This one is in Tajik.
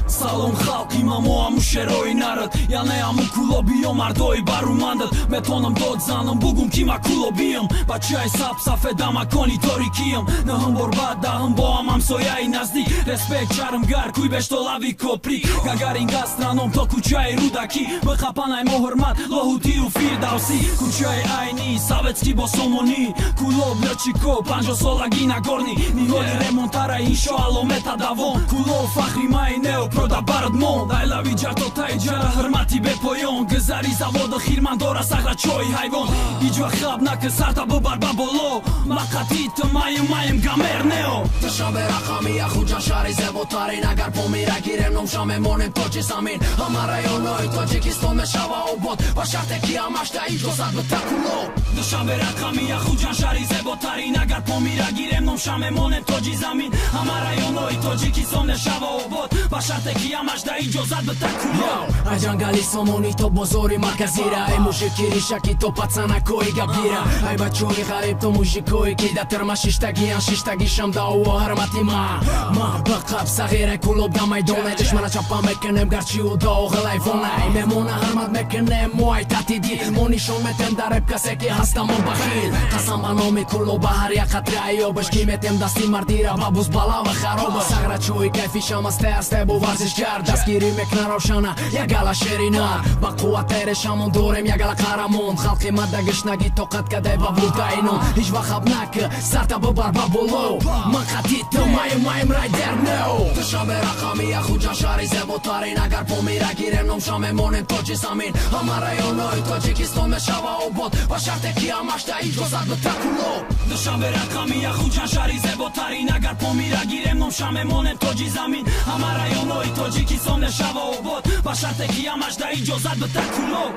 Салом халқи ма моам ушерои нарад Янеам кулобиём мардои барумандад Метонам дод занам бугум ки ма кулобиём Бачаи саб сафеда макони торикиём Наҳам бор баъд даҳам боам ҳамсояи наздик Респект чармгар куй бештолави коприк Гагарин гастраном то кӯчаи рудаки Бихапанай мо ҳурмат лоҳутию фирдавсӣ Кӯчаи айни советски бо сомонӣ Кулоб лёчико 50 солаги нагорни Ниҳоли ремонтара иншо аломета давом Кулоб фахри маи нео прода бард мон Дайлави ҷартотаи ҷара ҳурмати бепоён Гизари завода хирмандора сахра чои ҳайвон Иҷва хаб наки сарта бубар ба боло Мақатиту маем гамер нео Душанбе рақами яхуҷа шаҳри зеботарин Агар по мира гирем номша мемонем тоҷи замин Ҳама районҳои Тоҷикистон мешава обод Ба шарте ки ҳамаш да иҷозат бита кулоб Душанбе рақами яхуҷа шаҳри зеботарин Агар по мира гирем номша мемонем тоҷи замин Ҳама районҳои Тоҷикистон мешава обод Ба шарте ки ҳамаш да иҷозат бита кулоб Ай ҷангали сомонӣ то бозори марказира Ай мужики ришаки то пацанакои гапгира Ай бачои ғариб то мужикои ки да терма шиштагиян Шиштагишам да ува ҳурмати ма бақаб сағира кулоб да майдоне Душмана чапа мекунем гарчи у да оғил айвона Ай мемона ҳурмат мекунем мо ай таҳдиди Мо нишон метем дар реп касе ки ҳастамон бахил Қасам ба номи кулоб ба ҳар як қатри айёбаш Ки метем дасти мардира ба буз балава хароба Сағра чои кайфишам асте бо варзишгар Дастгирӣ мекунам равшана як гала шерина Ба қувват терешамон дорем як гала қаҳрамон Халқи мада гишнагӣ тоқат кадай ба будайнон Ҳеҷ вақт хаб нак сарта бубар ба боло Ман қатиту маем райдер нео Душанбе рақами яхуҷа шаҳри зеботарин Агар по мира гирем номша мемонем тоҷи замин Ҳама районҳои Тоҷикистон мешава обод Ба шарте ки ҳамаш да иҷозат бита кулоб Душанбе рақами яхуҷа шаҳри зеботарин Агар по мира гирем номша мемонем тоҷи замин Ҳама районҳои Тоҷикистон мешава обод Ба шарте ки ҳамаш да иҷозат бита кулоб